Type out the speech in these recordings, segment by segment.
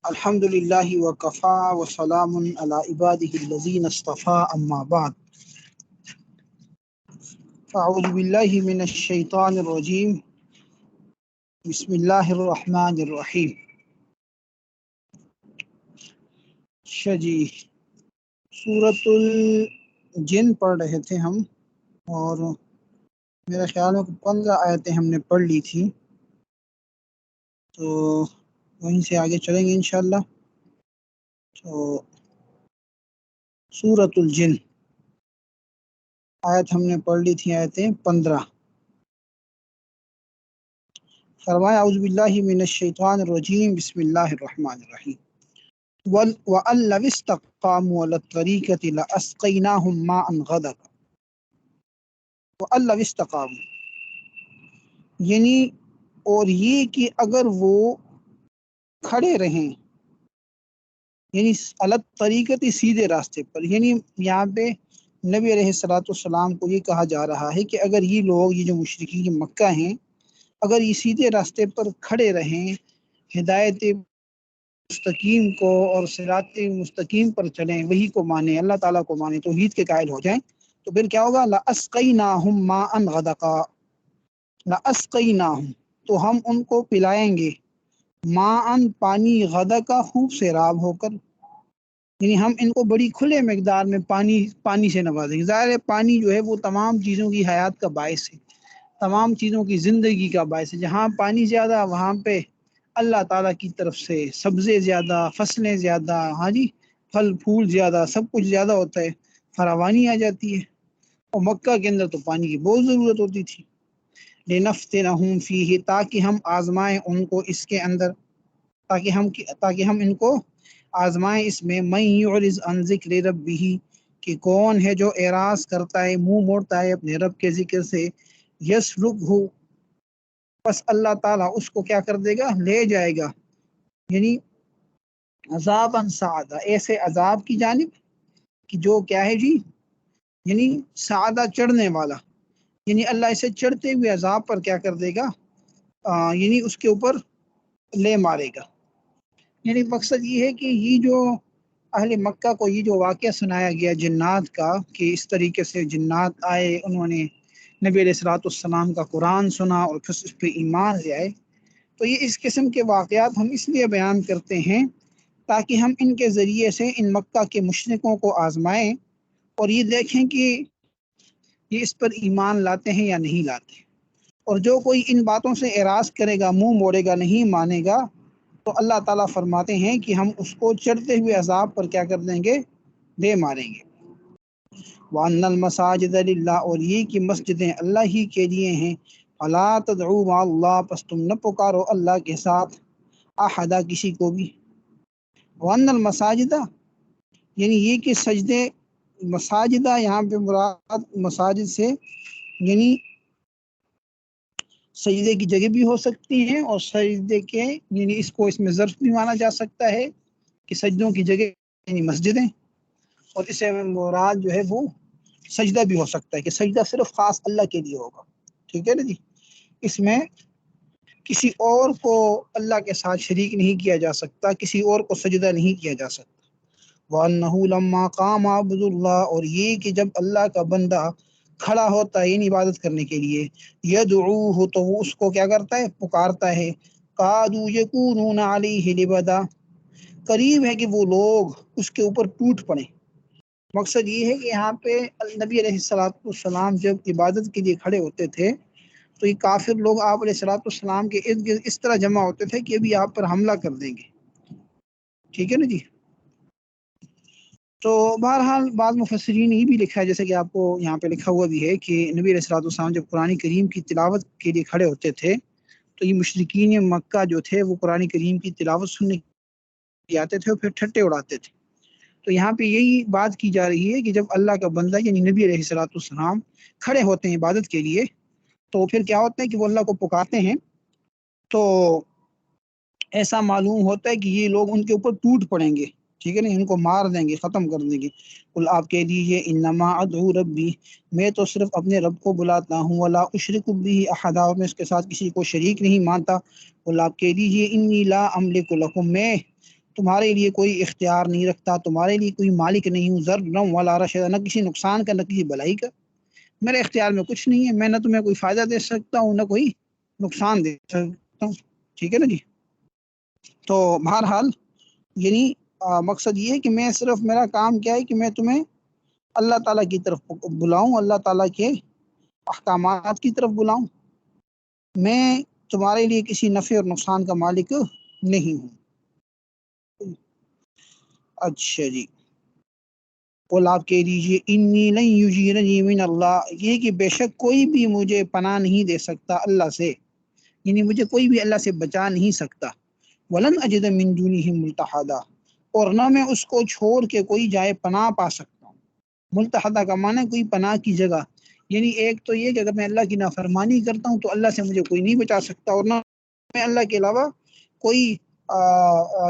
الحمدللہ وکفا وسلام علی عبادہ الذین اصطفى اما بعد فاعوذ باللہ من الشیطان الرجیم بسم اللہ الرحمن الرحیم۔ جی سورۃ الجن پڑھ رہے تھے ہم، اور میرا خیال ہے کہ 15 آیتیں ہم نے پڑھ لی تھی، تو وہیں سے آگے چلیں گے انشاءاللہ۔ تو سورۃ الجن آیت ہم نے پڑھ لی تھی، آیتیں 15۔ فرمایا اعوذ باللہ من الشیطان الرجیم بسم اللہ الرحمن الرحیم۔ وَأَن لَّوِ اسْتَقَامُوا عَلَى الطَّرِيقَةِ لَأَسْقَيْنَاهُم مَّاءً غَدَقًا۔ وَأَن لَّوِ اسْتَقَامُوا، یعنی اور یہ کہ اگر وہ کھڑے رہیں، یعنی علی الطریقۃ، سیدھے راستے پر، یعنی یہاں پہ نبی علیہ السلام کو یہ کہا جا رہا ہے کہ اگر یہ لوگ، یہ جو مشرکین مکہ ہیں، اگر یہ سیدھے راستے پر کھڑے رہیں، ہدایت مستقیم کو اور صراط مستقیم پر چلیں، وہی کو مانیں، اللہ تعالیٰ کو مانیں، توحید کے قائل ہو جائیں، تو پھر کیا ہوگا؟ لَأَسْقَيْنَاهُم مَّاءً غَدَقًا، لَأَسْقَيْنَاهُم، تو ہم ان کو پلائیں گے، ماءً پانی، غدقا خوب سیراب ہو کر، یعنی ہم ان کو بڑی کھلے مقدار میں پانی سے نوازیں گے۔ ظاہر ہے پانی جو ہے وہ تمام چیزوں کی حیات کا باعث ہے، تمام چیزوں کی زندگی کا باعث ہے۔ جہاں پانی زیادہ، وہاں پہ اللہ تعالیٰ کی طرف سے سبزے زیادہ، فصلیں زیادہ، ہاں جی، پھل پھول زیادہ، سب کچھ زیادہ ہوتا ہے، فراوانی آ جاتی ہے۔ اور مکہ کے اندر تو پانی کی بہت ضرورت ہوتی تھی۔ لِنَفْتِنَهُمْ فِيهِ، تاکہ ہم آزمائیں ان کو اس کے اندر، تاکہ ہم ان کو آزمائیں اس میں۔ مَن يُعْرِضْ عَن ذِكْرِ رَبِّهِ، کہ کون ہے جو اعراض کرتا ہے، منہ موڑتا ہے اپنے رب کے ذکر سے، يَسْلُكْهُ، پس اللہ تعالیٰ اس کو کیا کر دے گا؟ لے جائے گا، یعنی عذاباً صعدا، ایسے عذاب کی جانب کہ جو کیا ہے جی، یعنی صعدا، چڑھنے والا، یعنی اللہ اسے چڑھتے ہوئے عذاب پر کیا کر دے گا؟ یعنی اس کے اوپر لے مارے گا۔ یعنی مقصد یہ ہے کہ یہ جو اہل مکہ کو یہ جو واقعہ سنایا گیا جنات کا، کہ اس طریقے سے جنات آئے، انہوں نے نبی علیہ السلام کا قرآن سنا اور پھر اس پہ ایمان لے آئے، تو یہ اس قسم کے واقعات ہم اس لیے بیان کرتے ہیں تاکہ ہم ان کے ذریعے سے ان مکہ کے مشرکوں کو آزمائیں اور یہ دیکھیں کہ یہ اس پر ایمان لاتے ہیں یا نہیں لاتے۔ اور جو کوئی ان باتوں سے اعراض کرے گا، منہ موڑے گا، نہیں مانے گا، تو اللہ تعالیٰ فرماتے ہیں کہ ہم اس کو چڑھتے ہوئے عذاب پر کیا کر دیں گے؟ دے ماریں گے۔ وَأَنَّ الْمَسَاجِدَ لِلَّهِ، اور یہ کہ مسجدیں اللہ ہی کے لیے ہیں، فَلَا تَدْعُوا مَعَ اللَّهِ، پس تم نہ پکارو اللہ کے ساتھ احدا، کسی کو بھی۔ وَأَنَّ الْمَسَاجِدَ، یعنی یہ کہ سجدے، مساجدہ یہاں پہ مراد مساجد سے یعنی سجدے کی جگہ بھی ہو سکتی ہیں، اور سجدے کے یعنی اس کو اس میں ظرف بھی مانا جا سکتا ہے کہ سجدوں کی جگہ یعنی مسجدیں، اور اس سے مراد جو ہے وہ سجدہ بھی ہو سکتا ہے کہ سجدہ صرف خاص اللہ کے لیے ہوگا، ٹھیک ہے نا جی، اس میں کسی اور کو اللہ کے ساتھ شریک نہیں کیا جا سکتا، کسی اور کو سجدہ نہیں کیا جا سکتا۔ وَأَنَّهُ لَمَّا قَامَ عَبْدُ اللَّهِ، اور یہ کہ جب اللہ کا بندہ کھڑا ہوتا ہے یعنی عبادت کرنے کے لیے، يَدْعُوهُ، تو وہ اس کو کیا کرتا ہے؟ پکارتا ہے۔ قَادُوا يَكُونُونَ عَلَيْهِ لِبَدًا، قریب ہے کہ وہ لوگ اس کے اوپر ٹوٹ پڑیں۔ مقصد یہ ہے کہ یہاں پہ نبی علیہ السلام جب عبادت کے لیے کھڑے ہوتے تھے تو یہ کافر لوگ آپ علیہ السلام کے ارد گرد اس طرح جمع ہوتے تھے کہ ابھی آپ پر حملہ کر دیں گے، ٹھیک ہے نا جی۔ تو بہرحال بعض مفسرین یہ بھی لکھا ہے، جیسے کہ آپ کو یہاں پہ لکھا ہوا بھی ہے، کہ نبی علیہ السلام جب قرآن کریم کی تلاوت کے لیے کھڑے ہوتے تھے تو یہ مشرکین مکہ جو تھے وہ قرآن کریم کی تلاوت سننے آتے تھے اور پھر ٹھٹے اڑاتے تھے۔ تو یہاں پہ یہی بات کی جا رہی ہے کہ جب اللہ کا بندہ یعنی نبی علیہ السلام کھڑے ہوتے ہیں عبادت کے لیے، تو پھر کیا ہوتا ہے کہ وہ اللہ کو پکارتے ہیں، تو ایسا معلوم ہوتا ہے کہ یہ لوگ ان کے اوپر ٹوٹ پڑیں گے، ٹھیک ہے نا، ان کو مار دیں گے، ختم کر دیں گے۔ قل آپ کہہ دیجیے انما ادعو ربی، میں تو صرف اپنے رب کو بلاتا ہوں، ولا اشرک به احدا، میں اس کے ساتھ کسی کو شریک نہیں مانتا۔ قل آپ کہہ دیجیے انی لا املک لکم، میں تمہارے لیے کوئی اختیار نہیں رکھتا، تمہارے لیے کوئی مالک نہیں ہوں، ضرا ولا رشدا، نہ کسی نقصان کا نہ کسی بھلائی کا، میرے اختیار میں کچھ نہیں ہے، میں نہ تمہیں کوئی فائدہ دے سکتا ہوں نہ کوئی نقصان دے سکتا ہوں۔ ٹھیک ہے نا جی۔ تو بہرحال یعنی مقصد یہ ہے کہ میں صرف، میرا کام کیا ہے کہ میں تمہیں اللہ تعالیٰ کی طرف بلاؤں، اللہ تعالیٰ کے احکامات کی طرف بلاؤں، میں تمہارے لیے کسی نفع اور نقصان کا مالک نہیں ہوں۔ اچھا جی، قل آپ کہہ دیجیے انی لن یجیرنی من اللہ، یہ کہ بے شک کوئی بھی مجھے پناہ نہیں دے سکتا اللہ سے، یعنی مجھے کوئی بھی اللہ سے بچا نہیں سکتا۔ ولن اجد من دونہ ملتحدا، اور نہ میں اس کو چھوڑ کے کوئی جائے پناہ پا سکتا ہوں۔ ملتحدہ کا معنی ہے کوئی پناہ کی جگہ، یعنی ایک تو یہ کہ اگر میں اللہ کی نافرمانی کرتا ہوں تو اللہ سے مجھے کوئی نہیں بچا سکتا، اور نہ میں اللہ کے علاوہ کوئی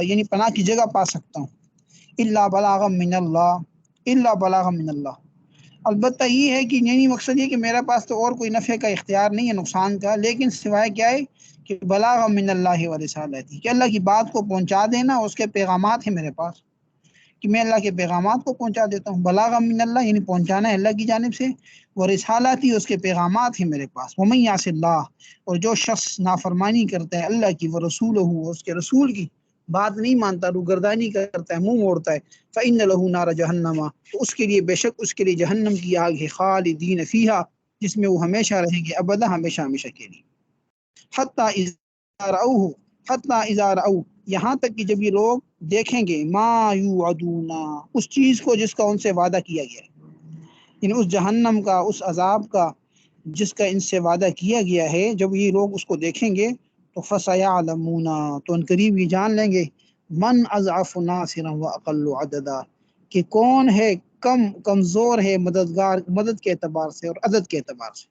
یعنی پناہ کی جگہ پا سکتا ہوں۔ الا بلاغا من اللہ، الا بلاغا من اللہ، البتہ یہ ہے کہ یعنی مقصد یہ کہ میرے پاس تو اور کوئی نفع کا اختیار نہیں ہے، نقصان کا، لیکن سوائے کیا ہے کہ بلاغ من اللہ و رسالتی، کہ اللہ کی بات کو پہنچا دینا، اس کے پیغامات ہیں میرے پاس، کہ میں اللہ کے پیغامات کو پہنچا دیتا ہوں۔ بلاغ من اللہ یعنی پہنچانا ہے اللہ کی جانب سے، و رسالتی، اس کے پیغامات ہیں میرے پاس۔ ومن یعص اللہ، اور جو شخص نافرمانی کرتا ہے اللہ کی، و رسولہ، اس کے رسول کی بات نہیں مانتا، روگردانی کرتا ہے، منہ موڑتا ہے، فإن له نار جہنم، تو اس کے لیے بے شک اس کے لیے جہنم کی آگ ہے، خالدین فیہا، جس میں وہ ہمیشہ رہیں گے، ابدا، ہمیشہ ہمیشہ کے لیے۔ حتی اذا رأوہ، حتی اذا رأو، یہاں تک کہ جب یہ لوگ دیکھیں گے، ما یوعدون، اس چیز کو جس کا ان سے وعدہ کیا گیا ہے، یعنی اس جہنم کا، اس عذاب کا جس کا ان سے وعدہ کیا گیا ہے، جب یہ لوگ اس کو دیکھیں گے تو فسیعلمون، تو ان قریب یہ جان لیں گے، من اضعف ناصرا واقل عددا، کہ کون ہے کمزور ہے مددگار، مدد کے اعتبار سے اور عدد کے اعتبار سے،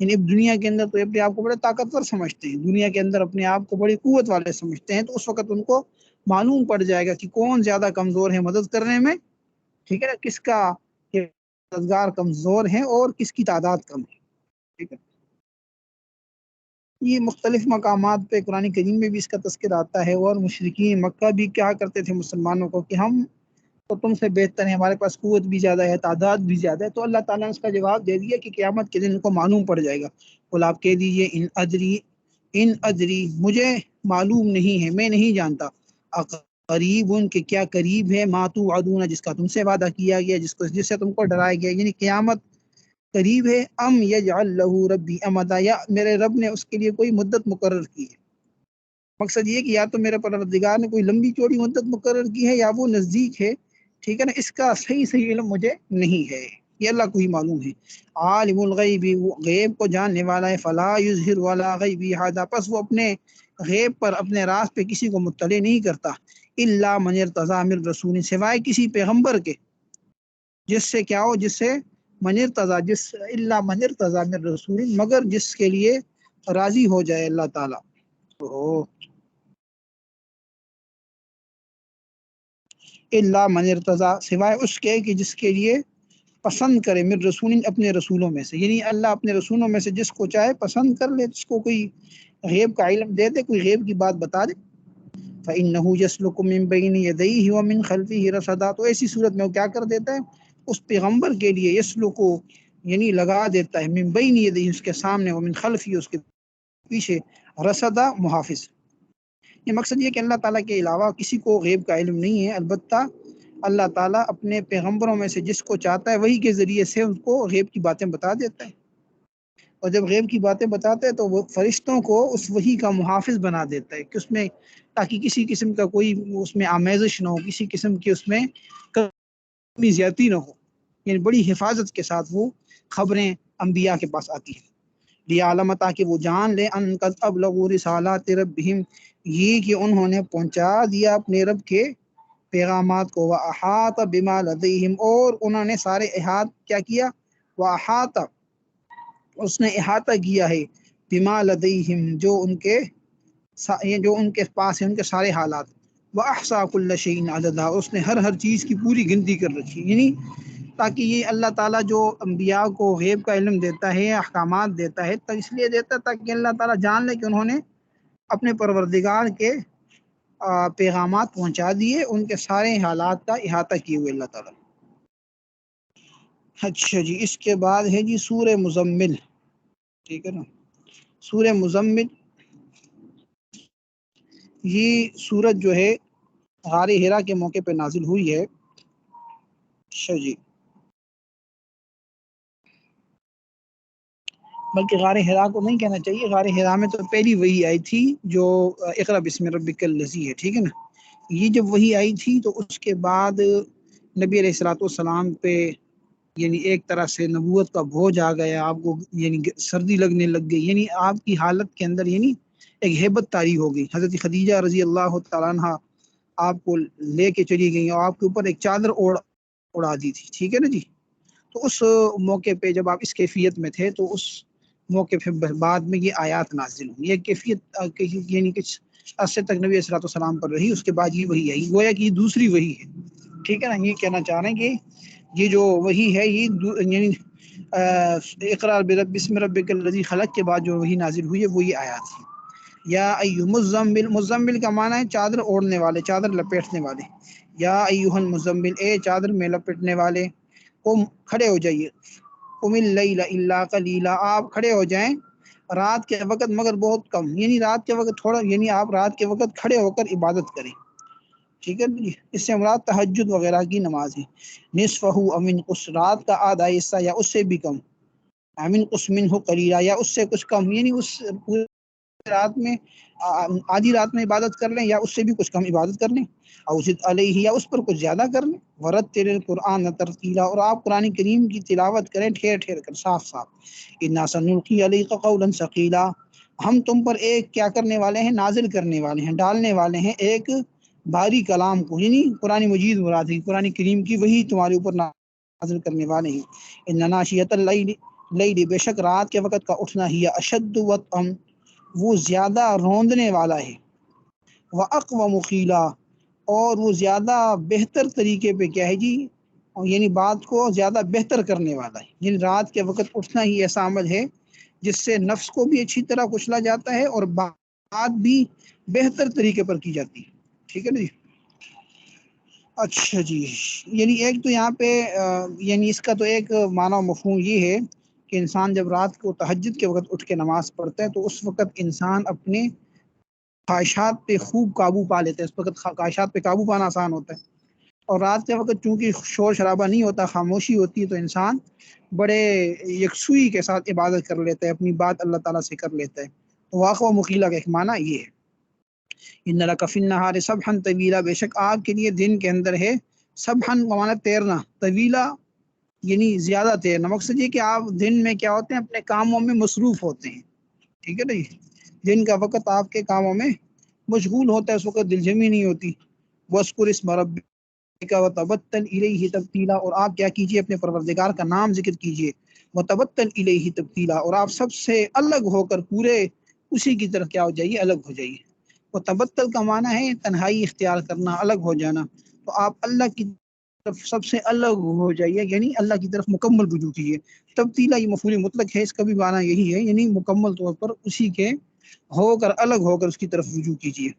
یعنی دنیا کے اندر تو اپنے آپ کو بڑے طاقتور سمجھتے ہیں، دنیا کے اندر اپنے آپ کو بڑی قوت والے سمجھتے ہیں، تو اس وقت ان کو معلوم پڑ جائے گا کہ کون زیادہ کمزور ہے مدد کرنے میں، ٹھیک ہے نا، کس کا مددگار کمزور ہے اور کس کی تعداد کم ہے، ٹھیک ہے۔ یہ مختلف مقامات پہ قرآن کریم میں بھی اس کا تذکرہ آتا ہے، اور مشرکین مکہ بھی کیا کرتے تھے مسلمانوں کو کہ ہم تو تم سے بہتر ہیں، ہمارے پاس قوت بھی زیادہ ہے، تعداد بھی زیادہ ہے، تو اللہ تعالیٰ نے اس کا جواب دے دیا کہ قیامت کے دن ان کو معلوم پڑ جائے گا۔ قل آپ کہہ دیجیے ان ادری، مجھے معلوم نہیں ہے، میں نہیں جانتا، قریب ان کے کیا قریب ہے، ما توعدون، جس کا تم سے وعدہ کیا گیا، جس سے تم کو ڈرایا گیا، یعنی قیامت قریب ہے، ام یجعل لہ ربی امدا، یا میرے رب نے اس کے لیے کوئی مدت مقرر کی ہے۔ مقصد یہ کہ یا تو میرے پروردگار نے کوئی لمبی چوڑی مدت مقرر کی ہے، یا وہ نزدیک ہے، ٹھیک ہے نا، اس کا صحیح علم مجھے نہیں ہے، یہ اللہ کو ہی معلوم ہے۔ عالم الغیب، وہ غیب کو جاننے والا ہے، فلا یظہر ولا غیبی احدا، پس وہ اپنے غیب پر، اپنے راز پہ کسی کو مطلع نہیں کرتا، الا من ارتضی من رسول، سوائے کسی پیغمبر کے، جس سے کیا ہو، جس سے من ارتضی، جس الا من ارتضی من رسول، مگر جس کے لیے راضی ہو جائے اللہ تعالیٰ، الا من ارتضی، سوائے اس کے کہ جس کے لیے پسند کرے، من رسول، اپنے رسولوں میں سے، یعنی اللہ اپنے رسولوں میں سے جس کو چاہے پسند کر لے، جس کو کوئی غیب کا علم دے دے، کوئی غیب کی بات بتا دے، فإنه يسلك من بين يديه ومن خلفه رصدا، تو ایسی صورت میں وہ کیا کر دیتا ہے، اس پیغمبر کے لیے یسلک، یعنی لگا دیتا ہے، من بین یدیہ، اس کے سامنے، ومن خلفہ، اس کے پیچھے، رصدا، محافظ۔ یہ مقصد یہ کہ اللہ تعالیٰ کے علاوہ کسی کو غیب کا علم نہیں ہے، البتہ اللہ تعالیٰ اپنے پیغمبروں میں سے جس کو چاہتا ہے وہی کے ذریعے سے ان کو غیب کی باتیں بتا دیتا ہے، اور جب غیب کی باتیں بتاتے ہیں تو وہ فرشتوں کو اس وحی کا محافظ بنا دیتا ہے، کہ اس میں تاکہ کسی قسم کا کوئی اس میں آمیزش نہ ہو، کسی قسم کی اس میں کمی زیادتی نہ ہو، یعنی بڑی حفاظت کے ساتھ وہ خبریں انبیاء کے پاس آتی ہیں، لیعلم، تاکہ وہ جان لے، ان قد ابلغوا رسالات ربہم، یہ کہ انہوں نے پہنچا دیا اپنے رب کے پیغامات کو، واحاط بما لدیہم، اور انہوں نے سارے کیا کیا، واحاط، اس نے احاطہ کیا ہے، بما لدیہم، جو ان کے پاس ہے، ان کے سارے حالات، وَأَحْصَىٰ كُلَّ شَيْءٍ عَدَدًا، اس نے ہر چیز کی پوری گنتی کر رکھی، یعنی تاکہ یہ اللہ تعالیٰ جو انبیاء کو غیب کا علم دیتا ہے، احکامات دیتا ہے، تو اس لیے دیتا ہے تاکہ اللہ تعالیٰ جان لے کہ انہوں نے اپنے پروردگار کے پیغامات پہنچا دیے، ان کے سارے حالات کا احاطہ کیے ہوئے اللہ تعالیٰ۔ اچھا جی، اس کے بعد ہے جی سورہ مزمل، ٹھیک ہے نا۔ سورہ مزمل یہ سورت جو ہے غار حرا کے موقع پہ نازل ہوئی ہے۔ اچھا جی، بلکہ غار حرا کو نہیں کہنا چاہیے، غار حرا میں تو پہلی وہی آئی تھی جو اقرا بسم ربک الذی ہے، ٹھیک ہے نا۔ یہ جب وہی آئی تھی تو اس کے بعد نبی علیہ الصلوۃ والسلام پہ یعنی ایک طرح سے نبوت کا بوجھ آ گیا، آپ کو یعنی سردی لگنے لگ گئی، یعنی آپ کی حالت کے اندر یعنی ایک ہیبت طاری ہو گئی۔ حضرت خدیجہ رضی اللہ تعالیٰ عنہ آپ کو لے کے چلی گئی اور آپ کے اوپر ایک چادر اڑا دی تھی، ٹھیک ہے نا جی۔ تو اس موقع پہ جب آپ اس کیفیت میں تھے تو اس موقع پہ بعد میں یہ آیات نازل ہوئی، یہ کیفیت یعنی کچھ عرصے تک نبی صلی اللہ علیہ وسلم پر رہی، اس کے بعد یہ وہی آئی، گویا کہ یہ دوسری وہی ہے، ٹھیک ہے نا۔ یہ کہنا چاہ رہے ہیں کہ یہ جو وہی ہے یہ یعنی اقرا بسم ربک الذی خلق کے بعد جو وہی نازل ہوئی ہے وہی آیات ہے۔ یا ایھا مزمل، مزمل کا معنی ہے چادر اوڑھنے والے، چادر لپیٹنے والے۔ یا ایھا المزمل، اے چادر میں لپیٹنے والے، قم، کھڑے ہو جائیے، قم اللیل الا قلیلا، آپ کھڑے ہو جائیں رات کے وقت مگر بہت کم، یعنی رات کے وقت تھوڑا، یعنی آپ رات کے وقت کھڑے ہو کر عبادت کریں، ٹھیک ہے جی۔ اس سے مراد تہجد وغیرہ کی نماز ہے۔ نصفہ او انقص، رات کا آدھا حصہ یا اس سے بھی کم، انقص منہ قلیلا، یا اس سے کچھ کم، یعنی اس پورے رات میں آدھی رات میں عبادت کر لیں یا اس سے بھی کچھ کم عبادت کر لیں، او زد علیہ، یا اس پر کچھ زیادہ کر لیں، ورتل القرآن ترتیلا، اور آپ قرآن کریم کی تلاوت کریں ٹھہر ٹھہر کر، صاف صاف۔ انا سنلقی علیک قولا ثقیلا، ہم تم پر ایک کیا کرنے والے ہیں، نازل کرنے والے ہیں، ڈالنے والے ہیں ایک بھاری کلام کو، یعنی قرآن مجید مراد ہے، قرآن کریم کی وہی تمہارے اوپر نازل کرنے والے ہیں۔ ان ناشیۃ اللیل، بے شک رات کے وقت کا اٹھنا ہی اشد وطئا، وہ زیادہ روندنے والا ہے، وَأَقْوَمُ قِيلًا، اور وہ زیادہ بہتر طریقے پہ کیا ہے جی، یعنی بات کو زیادہ بہتر کرنے والا ہے، یعنی رات کے وقت اٹھنا ہی ایسا عمل ہے جس سے نفس کو بھی اچھی طرح کچلا جاتا ہے اور بات بھی بہتر طریقے پر کی جاتی ہے، ٹھیک ہے نا جی۔ اچھا جی، یعنی ایک تو یہاں پہ یعنی اس کا تو ایک معنی و مفہوم یہ ہے کہ انسان جب رات کو تہجد کے وقت اٹھ کے نماز پڑھتا ہے تو اس وقت انسان اپنے خواہشات پہ خوب قابو پا لیتا ہے، اس وقت خواہشات پہ قابو پانا آسان ہوتا ہے، اور رات کے وقت چونکہ شور شرابہ نہیں ہوتا، خاموشی ہوتی ہے، تو انسان بڑے یکسوئی کے ساتھ عبادت کر لیتا ہے، اپنی بات اللہ تعالیٰ سے کر لیتا ہے۔ تو واقع و مقیلہ کا ایک معنی یہ ہے۔ ان لک فی النہار سبحا طویلا، بے شک آپ کے لیے دن کے اندر ہے، سبحا کا معنی تیرنا، طویلا یعنی زیادہ تیرنا، مقصد یہ کہ آپ دن میں کیا ہوتے ہیں، اپنے کاموں میں مصروف ہوتے ہیں، ٹھیک ہے نا جی۔ دن کا وقت آپ کے کاموں میں مشغول ہوتا ہے، اس وقت دل جمی نہیں ہوتی۔ وَاذْكُرِ اسْمَ رَبِّكَ وَتَبَتَّلْ إِلَيْهِ تَبْتِيلًا، اور آپ کیا کیجئے، اپنے پروردگار کا نام ذکر کیجئے، وَتَبَتَّلْ إِلَيْهِ تَبْتِيلًا، اور آپ سب سے الگ ہو کر پورے اسی کی طرف کیا ہو جائیے، الگ ہو جائیے۔ وَتَبَتَّل کا معنی ہے تنہائی اختیار کرنا، الگ ہو جانا، تو آپ اللہ کی طرف سب سے الگ ہو جائیے، یعنی اللہ کی طرف مکمل رجوع کیجیے۔ تبتیلا یہ مفعول مطلق ہے، اس کا بھی معنی یہی ہے، یعنی مکمل طور پر اسی کے ہو کر، الگ ہو کر اس کی طرف رجوع کیجیے۔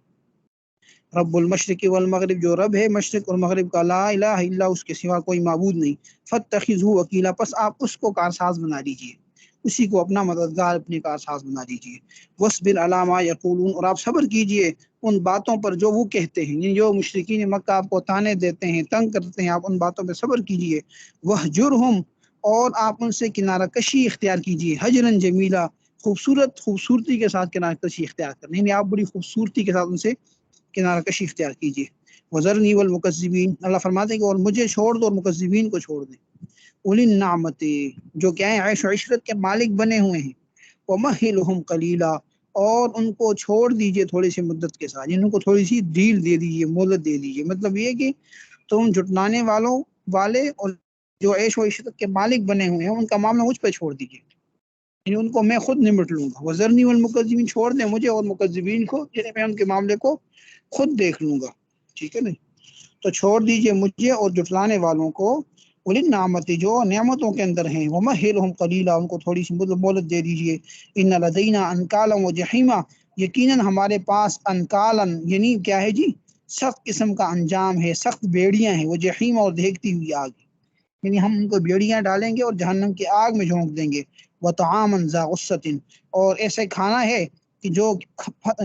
رب المشرق والمغرب، جو رب ہے مشرق اور مغرب کا، لا الہ الا، اس کے سوا کوئی معبود نہیں، فاتخذہ وکیلا، پس آپ اس کو کارساز بنا لیجیے، اسی کو اپنا مددگار، اپنے کارساز بنا لیجیے۔ واصبر علی ما یقولون، اور آپ صبر کیجیے ان باتوں پر جو وہ کہتے ہیں، یعنی جو مشرکین مکہ آپ کو طعنے دیتے ہیں، تنگ کرتے ہیں، آپ ان باتوں پہ صبر کیجیے۔ وہجرہم، اور آپ ان سے کنارہ کشی اختیار کیجیے، حجرا جمیلا، خوبصورتی کے ساتھ کنارہ کشی اختیار کریں، یعنی آپ بڑی خوبصورتی کے ساتھ ان سے کنارہ کشی اختیار کیجیے۔ وذرنی والمکذبین، اللہ فرماتے ہیں کہ اور مجھے چھوڑ دو اور مکذبین کو چھوڑ دیں۔ اولی النعمت، جو کیا ہیں، عیش و عشرت کے مالک بنے ہوئے ہیں۔ ومہلہم قلیلا، اور ان کو چھوڑ دیجئے تھوڑی سی مدت کے ساتھ، یعنی ان کو تھوڑی سی ڈھیل دے دیجئے، مہلت دے دیجئے، مطلب یہ کہ تم جھٹلانے والے اور جو عیش و عشرت کے مالک بنے ہوئے ہیں ان کا معاملہ مجھ پہ چھوڑ دیجئے، یعنی ان کو میں خود نمٹ لوں گا۔ وذرنی والمکذبین، چھوڑ دیں مجھے اور مکذبین کو، یعنی میں ان کے معاملے کو خود دیکھ لوں گا۔ ٹھیک ہے نا. تو چھوڑ دیجئے مجھے اور جٹلانے والوں کو، اولی نعمت جو نعمتوں کے اندر ہیں، ومہلہم قلیلا، ان کو تھوڑی سی مہلت دے دیجئے. ان لدینا انکالا و جحیما، یقیناً ہمارے پاس انکالن یعنی کیا ہے جی، سخت قسم کا انجام ہے، سخت بیڑیاں ہیں، وہ جحیم اور دیکھتی ہوئی آگ، یعنی ہم ان کو بیڑیاں ڈالیں گے اور جہنم کی آگ میں جھونک دیں گے. وطعاما ذا غصۃ، اور ایسے کھانا ہے کہ جو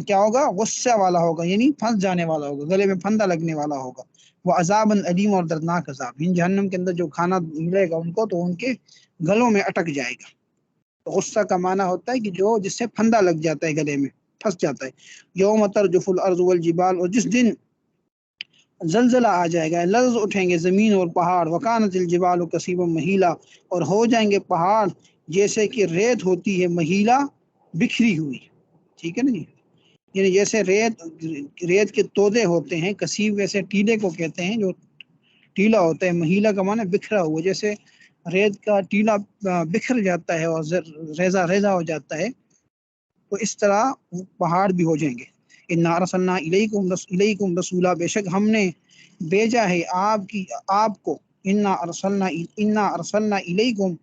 کیا ہوگا، غصہ والا ہوگا، یعنی پھنس جانے والا ہوگا، گلے میں پھندا لگنے والا ہوگا. وہ عذاب علیم، اور دردناک عذاب. ان جہنم کے اندر جو کھانا ملے گا ان کو تو ان کے گلوں میں اٹک جائے گا. تو غصہ کا معنی ہوتا ہے کہ جو جس سے پھندا لگ جاتا ہے، گلے میں پھنس جاتا ہے. یوم ترجف الارض والجبال، اور جس دن زلزلہ آ جائے گا، لرز اٹھیں گے زمین اور پہاڑ. وکانت الجبال کثیبا مہیلا، اور ہو جائیں گے پہاڑ جیسے کہ ریت ہوتی ہے، مہیلا بکھری ہوئی. ٹھیک ہے نا جی، یعنی جیسے ریت کے تودے ہوتے ہیں کثیب، ویسے ٹیلے کو کہتے ہیں جو ٹیلا ہوتا ہے. مہیلا کا معنی بکھرا ہوا، جیسے ریت کا ٹیلا بکھر جاتا ہے اور ریزہ ریزہ ہو جاتا ہے، تو اس طرح پہاڑ بھی ہو جائیں گے. انا ارسلنا الیکم رسولا، بے شک ہم نے بھیجا ہے آپ کو. انا ارسلنا الیکم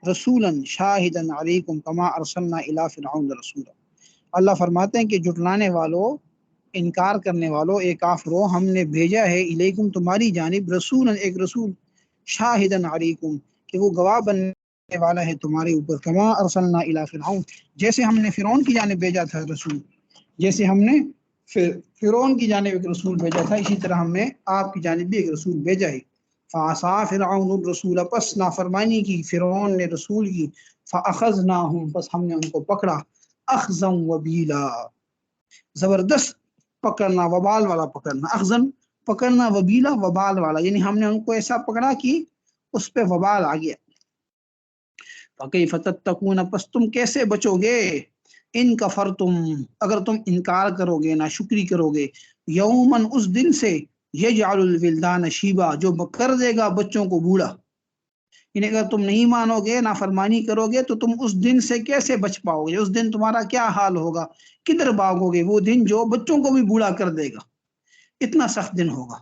رسولا شاہدا علیکم کما ارسلنا الی فرعون رسولا. اللہ فرماتے ہیں کہ جٹلانے والوں، انکار کرنے والوں، اے کافرو، ہم نے بھیجا ہے الیکم تمہاری جانب رسولا، ایک رسول، شاہدا علیکم، کہ وہ گواہ بننے والا ہے تمہارے اوپر. کما ارسلنا الی فرعون، جیسے ہم نے فرعون کی جانب بھیجا تھا رسول، جیسے ہم نے فرعون کی جانب ایک رسول بھیجا تھا، اسی طرح ہم نے آپ کی جانب بھی ایک رسول بھیجا ہے. فعصا فرعون الرسول، پس نافرمانی کی فرعون نے رسول کی. فاخذناہم، پس ہم نے ان کو پکڑا. اخذا وبیلا، زبردست پکڑنا، وبال والا پکڑنا. اخذن پکڑنا، وبیلا وبال والا، یعنی ہم نے ان کو ایسا پکڑا کہ اس پہ وبال آ گیا. فکیف تتقون، پس تم کیسے بچو گے، ان کفرتم، اگر تم انکار کرو گے، ناشکری کرو گے. یومن، اس دن سے، یجعل الولدان شیبا، جو کر دے گا بچوں کو بوڑھا. یعنی اگر تم نہیں مانو گے، نافرمانی کرو گے، تو تم اس دن سے کیسے بچ پاؤ گے؟ اس دن تمہارا کیا حال ہوگا، کدھر بھاگو گے؟ وہ دن جو بچوں کو بھی بوڑھا کر دے گا، اتنا سخت دن ہوگا.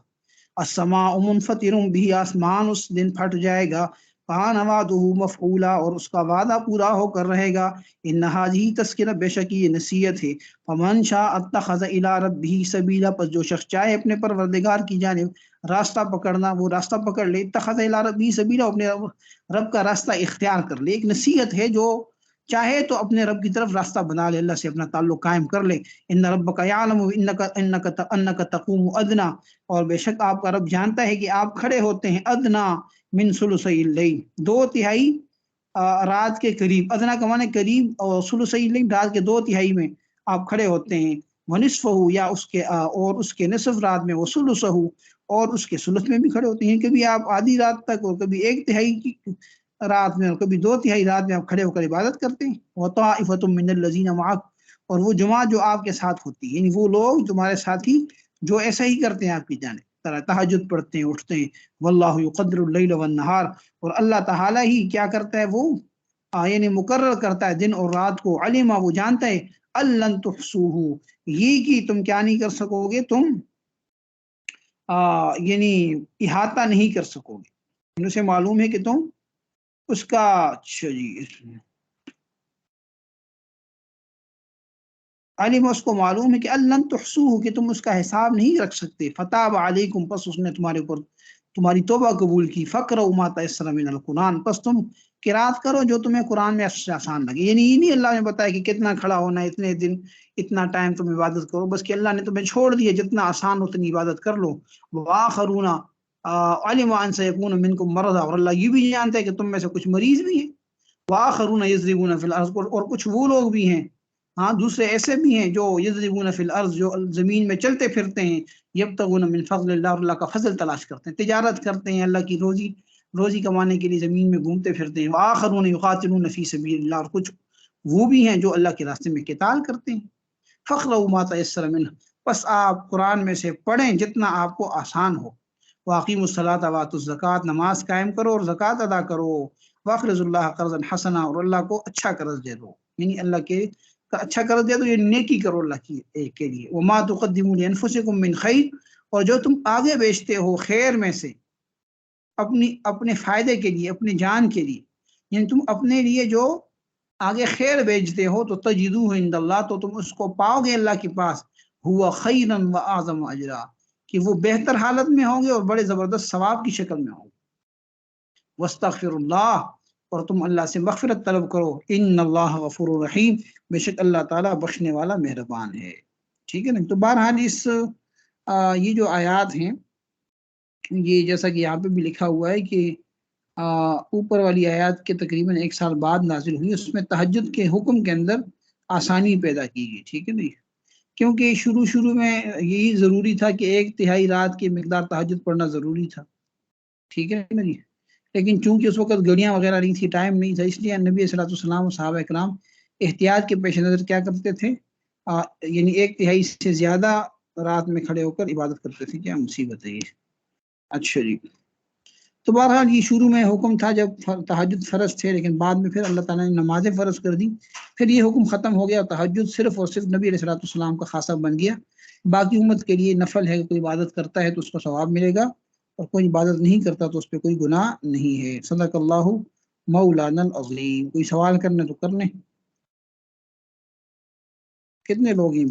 السماء منفطر به، آسمان اس دن پھٹ جائے گا. کان وعدہ مفعولا، اور اس کا وعدہ پورا ہو کر رہے گا. ان هذه تذکرہ، بے شک یہ نصیحت ہے. فمن شاء اتخذ الى ربه سبیلا، پس جو شخص چاہے اپنے پروردگار کی جانب راستہ پکڑنا، وہ راستہ پکڑ لے. اتخذ الى ربه سبیلا، اپنے رب کا راستہ اختیار کر لے. ایک نصیحت ہے، جو چاہے تو اپنے رب کی طرف راستہ بنا لے، اللہ سے اپنا تعلق قائم کر لے. ان ربک یعلم انک تقوم ادنا، اور بے شک آپ کا رب جانتا ہے کہ آپ کھڑے ہوتے ہیں. ادنا من ثلثی اللیل، 2/3 رات کے قریب. ادنا کا معنی قریب، اور ثلثی اللیل، رات کے 2/3 میں آپ کھڑے ہوتے ہیں. ونصفہ، یا اس کے اور اس کے نصف رات میں. وثلثہ، اور اس کے ثلث میں بھی کھڑے ہوتے ہیں. کبھی آپ آدھی رات تک، اور کبھی 1/3 کی رات میں، اور کبھی 2/3 رات میں آپ کھڑے ہو کر عبادت کرتے ہیں. وطائفۃ من الذین معک، اور وہ جماعت جو آپ کے ساتھ ہوتی ہے، یعنی وہ لوگ تمہارے ساتھی جو ایسا ہی کرتے ہیں آپ کی جانب، تہجد پڑھتے ہیں، اٹھتے ہیں. واللہ یقدر اللیل والنہار، اور اللہ تعالیٰ ہی کیا کرتا ہے، وہ یعنی مقرر کرتا ہے دن اور رات کو. علما، وہ جانتا ہے. الن تحصوہ، یہ کہ تم کیا نہیں کر سکو گے، تم یعنی احاطہ نہیں کر سکو گے. ان سے معلوم ہے کہ تم اس کا علم، اس کو معلوم ہے کہ الن تحصوہ، کہ تم اس کا حساب نہیں رکھ سکتے. فتاب علیکم، پس اس نے تمہارے اوپر تمہاری توبہ قبول کی. فقرؤ ما تیسر من القرآن، پس تم قرات کرو جو تمہیں قرآن میں آسان لگے. یعنی یہ نہیں اللہ نے بتایا کہ کتنا کھڑا ہونا ہے، اتنے دن، اتنا ٹائم تم عبادت کرو، بس کہ اللہ نے تمہیں چھوڑ دیا جتنا آسان اتنی عبادت کر لو. وآخرون علم ان سیکون منکم مرضى، اور اللہ یہ بھی جانتا ہے کہ تم میں سے کچھ مریض بھی ہیں. وآخرون یضربون فی الارض، اور کچھ وہ لوگ بھی ہیں، ہاں دوسرے ایسے بھی ہیں جو یضربون فی الارض، جو زمین میں چلتے پھرتے ہیں. یبتغون من فضل اللہ، اور اللہ کا فضل تلاش کرتے ہیں، تجارت کرتے ہیں، اللہ کی روزی کمانے کے لیے زمین میں گھومتے پھرتے ہیں. وآخرون یقاتلون فی سبیل اللہ، اور کچھ وہ بھی ہیں جو اللہ کے راستے میں قتال کرتے ہیں. فاقرؤوا ما تیسر منہ، بس آپ قرآن میں سے پڑھیں جتنا آپ کو آسان ہو. واقیموا الصلاۃ وآتوا الزکوٰۃ، نماز قائم کرو اور زکوٰۃ ادا کرو. واقرضوا اللہ قرضا حسنا، اور اللہ کو اچھا قرض دے دو، یعنی اللہ کے کا اچھا قرض دے دو، یہ نیکی کرو اللہ کے لیے. وما تقدموا لانفسکم من خیر، اور جو تم آگے بیچتے ہو خیر میں سے اپنے فائدے کے لیے، اپنے جان کے لیے، یعنی تم اپنے لیے جو آگے خیر بیچتے ہو تو تجدوہ عند اللہ، تو تم اس کو پاؤ گے اللہ کے پاس، ہوا خیرا و اعظم اجرا، کہ وہ بہتر حالت میں ہوں گے اور بڑے زبردست ثواب کی شکل میں ہوں گے۔ واستغفر اللہ، اور تم اللہ سے مغفرت طلب کرو، ان اللہ غفور رحیم، بے شک اللہ تعالیٰ بخشنے والا مہربان ہے۔ ٹھیک ہے نا؟ تو بہرحال یہ جو آیات ہیں، یہ جیسا کہ یہاں پہ بھی لکھا ہوا ہے کہ اوپر والی آیات کے تقریباً 1 سال بعد نازل ہوئی، اس میں تہجد کے حکم کے اندر آسانی پیدا کی گئی۔ ٹھیک ہے نا؟ کیونکہ شروع میں یہی ضروری تھا کہ 1/3 رات کی مقدار تہجد پڑھنا ضروری تھا۔ ٹھیک ہے نا جی؟ لیکن چونکہ اس وقت گھڑیاں وغیرہ نہیں تھی، ٹائم نہیں تھا، اس لیے نبی صلی اللہ علیہ وسلم اور صحابہ کرام احتیاط کے پیش نظر کیا کرتے تھے، یعنی 1/3 سے زیادہ رات میں کھڑے ہو کر عبادت کرتے تھے۔ کیا مصیبت ہے یہ! اچھا جی، تو بہرحال یہ شروع میں حکم تھا جب تہجد فرض تھے، لیکن بعد میں پھر اللہ تعالیٰ نے نمازیں فرض کر دی، پھر یہ حکم ختم ہو گیا اور تہجد صرف اور صرف نبی علیہ السلام کا خاصہ بن گیا۔ باقی امت کے لیے نفل ہے، کوئی عبادت کرتا ہے تو اس کو ثواب ملے گا، اور کوئی عبادت نہیں کرتا تو اس پہ کوئی گناہ نہیں ہے۔ صدق اللہ مولانا العظیم۔ کوئی سوال کرنے تو کر لیں، کتنے لوگ ہیں؟